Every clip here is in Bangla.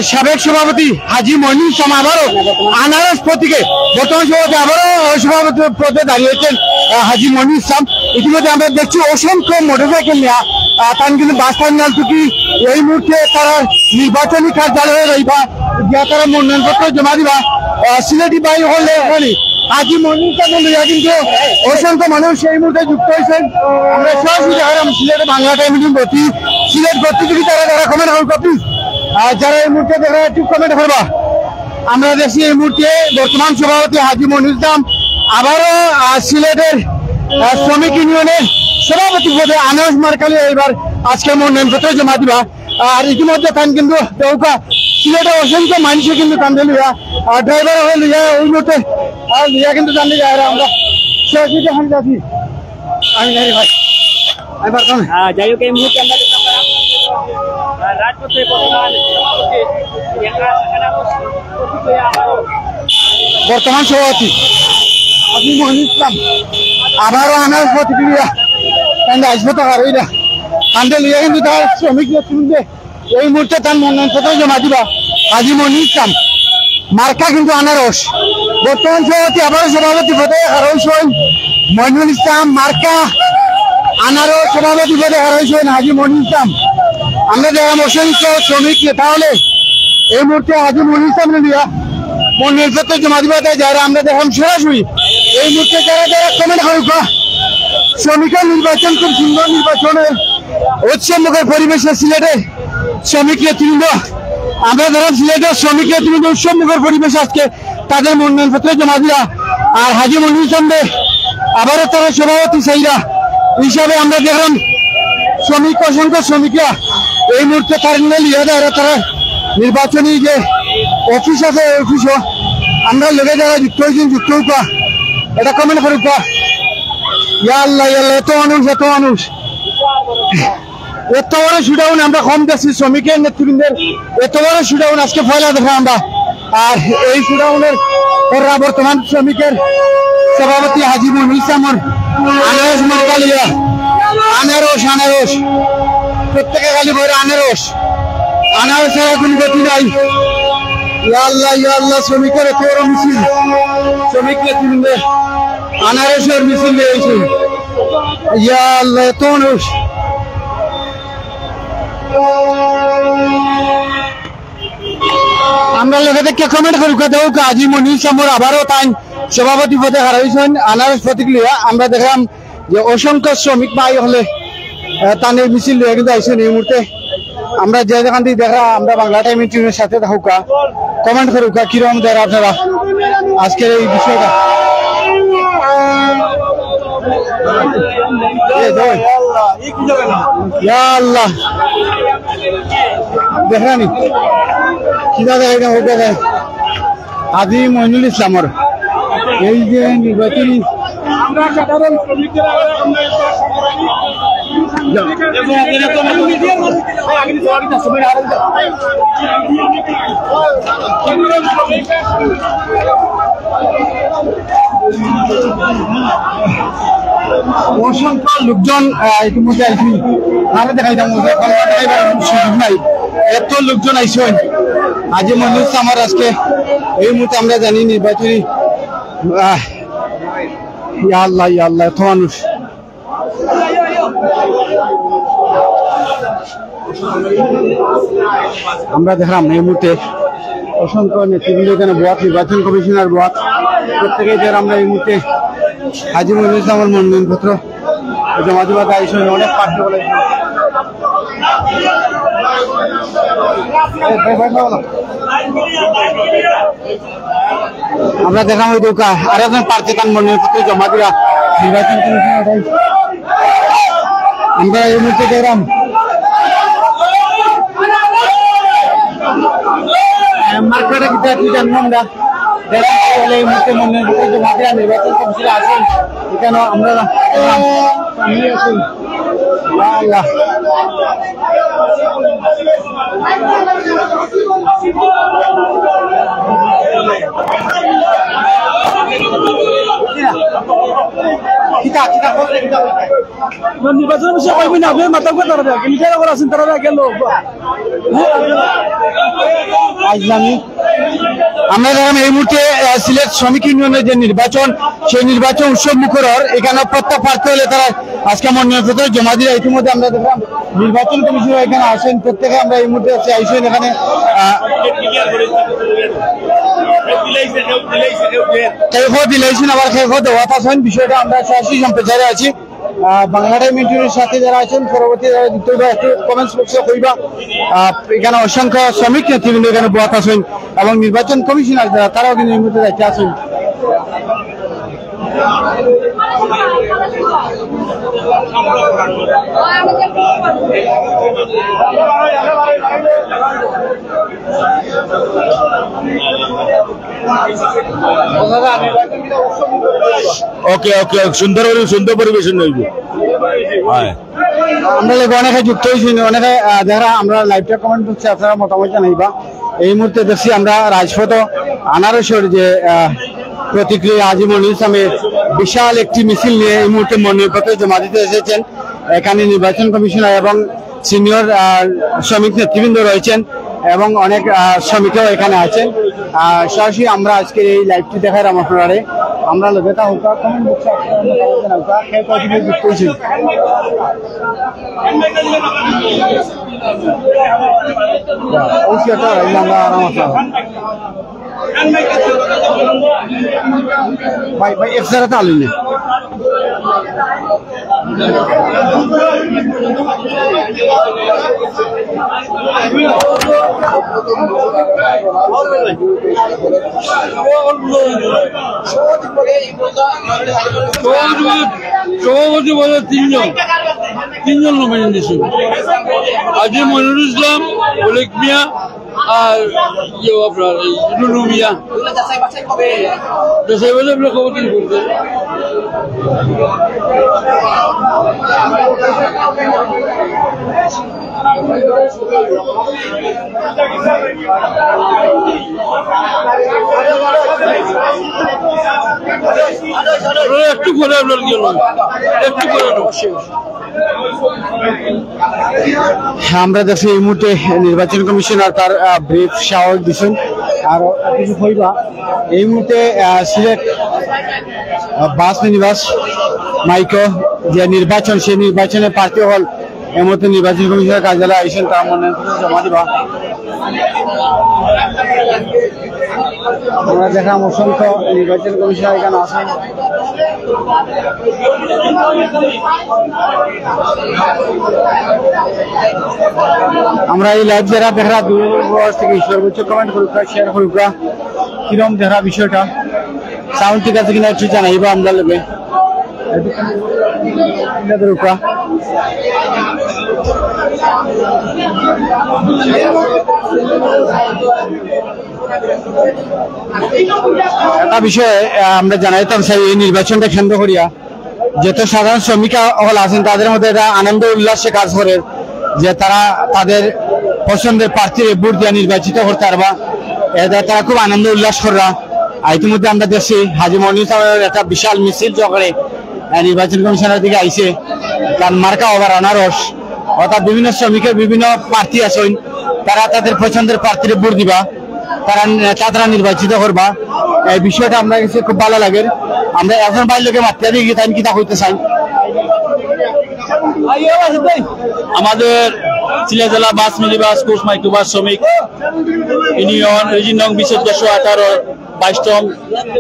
সাবেক সভাপতি হাজী মইনুল ইসলাম আবারও আনারস প্রতীকে বর্তমান সভাপতি আবারও সভাপতি পদে দাঁড়িয়েছেন হাজী মইনুল ইসলাম। ইতিমধ্যে আমরা দেখছি অসংখ্য মোটরসাইকেল নেওয়া তার কিন্তু বাস টার্মিনাল থেকে এই মুহূর্তে তারা নির্বাচনী কার্যালয়ে রইবা গিয়া তারা মনোনয়নপত্র জমা দিবা। সিলেটি বাই হলে হাজী মইনুল ইসলাম কিন্তু অসংখ্য মানুষ এই মুহূর্তে যুক্ত হয়েছেন। আমরা সরাসরি দেখালাম সিলেটে বাংলা টাইমিং গতি সিলেট গতি যদি তারা কমেন্ট করবে যারা এই মুহূর্তে দেখা একটু কমেন্ট করবা। আমরা দেখছি এই মুহূর্তে বর্তমান সভাপতি হাজী মইনুল ইসলাম আবারও সিলেটের শ্রমিক ইউনিয়নের সভাপতি পদে আনারস মার্কালি এবার আজকে মনোনয়নপত্র জমা দিবা। আর ইতিমধ্যে তান কিন্তু দেউকা সিলেটে অসংখ্য মানুষে কিন্তু কান্দে লিয়া ড্রাইভার হয়ে লিয়া ওই মুহূর্তে লিয়া কিন্তু জানতে যায় আমরা সরাসরি দেখান যাচ্ছি। আমি জানি ভাই এবার যাই হোক এই মুহূর্তে আমরা রাজপথে বর্তমান সভাপতি হাজী মইনুল ইসলাম আবারও আনারস প্রতিক্রিয়া আসবো তো আর ওইটা কান্দে লিয়া কিন্তু তার শ্রমিক নেতৃত্বে এই মুহূর্তে তার মনোনয়নপত্র জমা দিবা। হাজী মইনুল ইসলাম মার্কা কিন্তু আনারস বর্তমান সভাপতি আবারও সভাপতি পদে হারাইছেন মইনুল ইসলাম মার্কা আনারস সভাপতি পদে হারাইছেন হাজী মইনুল ইসলাম। আমরা দেখলাম অসংখ্য শ্রমিক নেতা হলে এই মুহূর্তে হাজী মইনুল ইসলাম লিয়া মনোনয়নপত্র জমা দিবা তাই যারা আমরা দেখলাম সরাসরি এই মুহূর্তে যারা যারা কমেন্ট করবা শ্রমিকের নির্বাচন খুব সুন্দর নির্বাচনের উৎসবমুখের পরিবেশে সিলেটে শ্রমিক নেতৃবৃন্দ আমরা ধরলাম সিলেটের শ্রমিক নেতৃবৃন্দ উৎসবমুখের পরিবেশ আজকে তাদের মনোনয়নপত্র জমা দিয়া। আর হাজী মইনুল ইসলামে আবারও তারা সভাপতি চাইরা হিসাবে আমরা দেখলাম শ্রমিক অসংখ্য শ্রমিকরা এই মুহূর্তে টার্মিনাল লিয়া দেয় তারা নির্বাচনী যে অফিস আছে অফিসও আমরা লোকে যারা যুক্ত হয়েছেন যুক্ত হইবা এটা কমেন্ট করবা। ইয়া আল্লাহ এত মানুষ এত মানুষ এত বড় শুডাউন আমরা কম দেখছি শ্রমিকের নেতৃবৃন্দের এত বড় শুডাউন আজকে ফয়লা দেখা আমরা। আর এই শুডাউনের ওরা বর্তমান শ্রমিকের সভাপতি হাজী মইনুল ইসলামর আনারস মার্কালিয়া আনারস আনারস প্রত্যেকে খালি ভরে আনারস আনারস ছাড়া কোন গতি নাই। ইয়া আল্লাহ শ্রমিকের এত বড় মিছিল শ্রমিক নেতৃবৃন্দের আনারসের মিছিল নিয়েছে। ইয়া আল্লাহ এত মানুষ আমরা লোকে দেখে কমেন্ট করি দেবো হাজী মইনুল ইসলামর আবারও তাই সভাপতি পদে হারাইছেন আনারস প্রতিক্রিয়া। আমরা দেখলাম যে অসংখ্য শ্রমিক ভাই হলে তানের মিছিল নিয়ে কিন্তু আইসেন এই মুহূর্তে আমরা যে যেখান থেকে দেখা আমরা বাংলা টাইম টিমের সাথে থাকুকা কমেন্ট করুকা কিরকম দেখা আপনারা আজকের এই বিষয়টা। আল্লাহ দেখানি কিনা দেখা হোক হাজী মইনুল ইসলামর এই যে নির্বাচনী অসংখ্য লোকজন ইতিমধ্যে আইসি আরো দেখাইতাম সুযোগ নাই এত লোকজন আইসেন হাজী মইনুল ইসলামর আজকে এই মুহূর্তে আমরা জানি নির্বাচনী ইয়া আল্লাহ এত মানুষ আমরা দেখলাম এই মুহূর্তে অসংখ্য নেতৃবৃন্দ এখানে বোয়াত নির্বাচন কমিশনার বোয়াত প্রত্যেকেই যারা আমরা এই মুহূর্তে হাজী মইনুল ইসলামের মনোনয়নপত্র জমা দেওয়া দায়িত্ব অনেক পাঠ্য বলে আমরা দেখলাম ওই দৌকা আর একজন প্রার্থী তার মনোনয়নপত্র জমা দেওয়া নির্বাচন কমিশনার আমরা এই মুহূর্তে দেখলাম মার্কেটে কিছু জানলাম না এই মুহূর্তে মনোনয়নপত্র জমা দেওয়া নির্বাচন কমিশনে আছেন এখানে আমরা নির্বাচনের বিষয়ে কইবি না মাথা কথা তারা আছেন তারা গেল ইসলামী। আমরা দেখলাম এই মুহূর্তে সিলেট শ্রমিক ইউনিয়নের যে নির্বাচন, সেই নির্বাচন উৎসব মুখর। এখানে প্রত্যেক প্রার্থী হলে তারা আজকে মনোনয়নপত্র জমা দিয়ে ইতিমধ্যে আমরা দেখলাম নির্বাচন কমিশনার এখানে আসেন। প্রত্যেকে আমরা এই মুহূর্তে আইসেন এখানে দিলেছেন, আবার খেয়ে দেওয়া আছেন। বিষয়টা আমরা সরাসরি সম্প্রচারে আছি। বাংলাদেশ মিডিয়ার সাথে যারা আছেন পরবর্তী যারা যুক্ত হইবা একটু কমেন্টস বক্সে কইবা। এখানে অসংখ্য শ্রমিক নেতৃবৃন্দ এখানে বহাত আছেন এবং নির্বাচন কমিশনার যারা তারাও কিন্তু এই মুহূর্তে দায়িত্বে আছেন। ওকে ওকে সুন্দর সুন্দর পরিবেশন হইব। আমরা অনেকে যুক্ত হয়েছি, অনেকে যারা আমরা লাইভটা কমেন্ট করছি আপনারা মতামত জানাইবা। এই মুহূর্তে দেখছি আমরা রাজপথ আনারসের যে প্রতিক্রিয়া আজিমুল ইসলামের বিশাল একটি মিছিল নিয়ে এই মুহূর্তে মনোনয়নপত্র জমা দিতে এসেছেন। এখানে নির্বাচন কমিশনার এবং সিনিয়র শ্রমিক নেতৃবৃন্দ রয়েছেন এবং অনেক শ্রমিকও এখানে আছেন। সরাসরি আমরা আজকে এই লাইভটি দেখার আপনারা আমরা লোকেটা হোকা কমেন্ট বক্সে আপনারা যুক্ত হয়েছেন। আমরা আরাম ভাই ভাই এক জায়গাতে আলুন সভাপতি বলে তিনজন নমিনেশন দিয়েছে। আজি মনিরুল ইসলাম, অলিক মিয়া আর আপনার লুলু মিয়া। যাচাই বাছাই বলে আপনার খবর কি করতে একটু করে আপনার গেল একটু করে আমরা দেখছি এই মুহূর্তে নির্বাচন কমিশনার তার ব্রিফ সাহস দিচ্ছেন। আর কিছু হইবা এই মুহূর্তে সিলেট বাস মিনিবাস মাইকো যে নির্বাচন, সেই নির্বাচনে প্রার্থী হল এই মুহূর্তে নির্বাচন কমিশনার কার্যালয়ে আইসেন, তার মনোনয়নপত্র জমা দিবা। আমরা দেখলাম অসংখ্য নির্বাচন কমিশনার এখানে আসেন। আমরা এই লাইভ যারা দেখা দূর থেকে সর্বোচ্চ কমেন্ট করুকা, শেয়ার করুকা, কিরম দেখা বিষয়টা সাউন্ড ঠিক আছে কিনা একটু জানাইবা। আমরা লোকে একটা বিষয়ে আমরা জানাইতাম স্যার, এই নির্বাচনটা কেন্দ্র করিয়া যত সাধারণ শ্রমিক হল আছেন তাদের মধ্যে এটা আনন্দ উল্লাসে কাজ করে যে তারা তাদের পছন্দের প্রার্থীর ভোট দিয়ে নির্বাচিত করতে পারবা। এটা তারা খুব আনন্দ উল্লাস করা। ইতিমধ্যে আমরা দেখছি হাজি মনির সাহেবের একটা বিশাল মিছিল করে নির্বাচন কমিশনের দিকে আইছে, কারণ মার্কা ওভার আনারস, অর্থাৎ বিভিন্ন শ্রমিকের বিভিন্ন প্রার্থী আছেন, তারা তাদের পছন্দের প্রার্থীর ভোট দিবা, তারা নির্বাচিত করবা। এই বিষয়টা আমরা কাছে খুব ভালো লাগে। আমরা এখন বাইর লোকে মাত্রা দিয়ে গিয়ে কিতা করতে চাই। আমাদের সিলেট জেলা বাস মিনিবাস কোচ মাইক্রোবাস শ্রমিক ইউনিয়ন রিজিয়ন নং ২০/১১ 22তম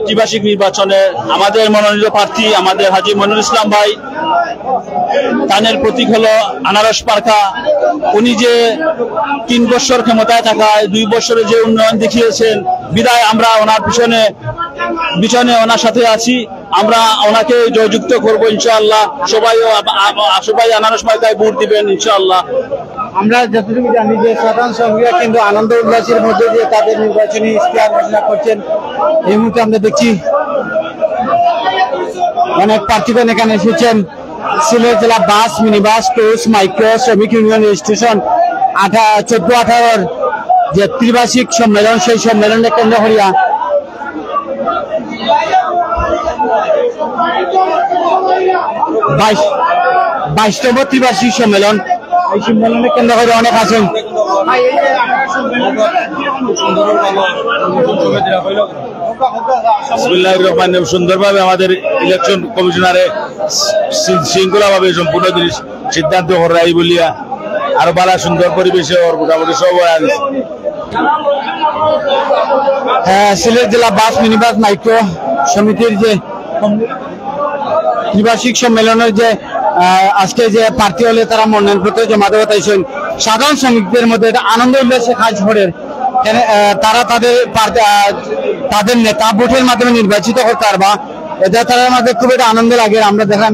ত্রিবার্ষিক নির্বাচনে আমাদের মনোনীত প্রার্থী আমাদের হাজি মনিরুল ইসলাম ভাই, তানের প্রতীক হলো আনারস পার্কা। উনি যে ৩ বছর ক্ষমতায় থাকায় ২ বছরে যে উন্নয়ন দেখিয়েছেন, বিদায় আমরা ওনার পিছনে ওনার সাথে আছি। আমরা ওনাকে জয়যুক্ত করবো ইনশাআল্লাহ। সবাই আনারস পার্কায় ভোট দিবেন ইনশাআল্লাহ। আমরা যতটুকু জানি যে সাধারণ শ্রমিকরা কিন্তু আনন্দ উল্লাসের মধ্যে দিয়ে তাদের নির্বাচনী ইশতেহার ঘোষণা করছেন। এই মুহূর্তে আমরা দেখছি অনেক প্রার্থীগণ এখানে এসেছেন। সিলেট জেলা বাস মিনিবাস কোচ মাইক্রো শ্রমিক ইউনিয়ন রেজিস্ট্রেশন 14-18 যে ত্রিবার্ষিক সম্মেলন, সেই সম্মেলনে কেন্দ্র করিয়া 22তম ত্রিবার্ষিক সম্মেলন, এই সম্মেলনে কেন্দ্র করে অনেক আছেন। বিসমিল্লাহির রহমানির রহিম। সুন্দরভাবে আমাদের ইলেকশন কমিশনারে শৃঙ্খলা ভাবে সম্পূর্ণ জিনিস সিদ্ধান্ত করাই বলিয়া আরো ভালো সুন্দর পরিবেশে ওর মোটামুটি সব সিলেট জেলা বাস মিনিবাস মাইক্রো সমিতির যে ত্রিবার্ষিক সম্মেলনের যে আজকে যে প্রার্থী হলে তারা মনোনয়নপত্র জমা দেওয়া তাইছেন সাধারণ শ্রমিকদের মধ্যে এটা আনন্দ উল্লাসে কাজ ভরের তারা তাদের নেতা ভোটের মাধ্যমে নির্বাচিত করতে পারবা এটা তাদের মাঝে খুব একটা আনন্দ লাগে আমরা দেখলাম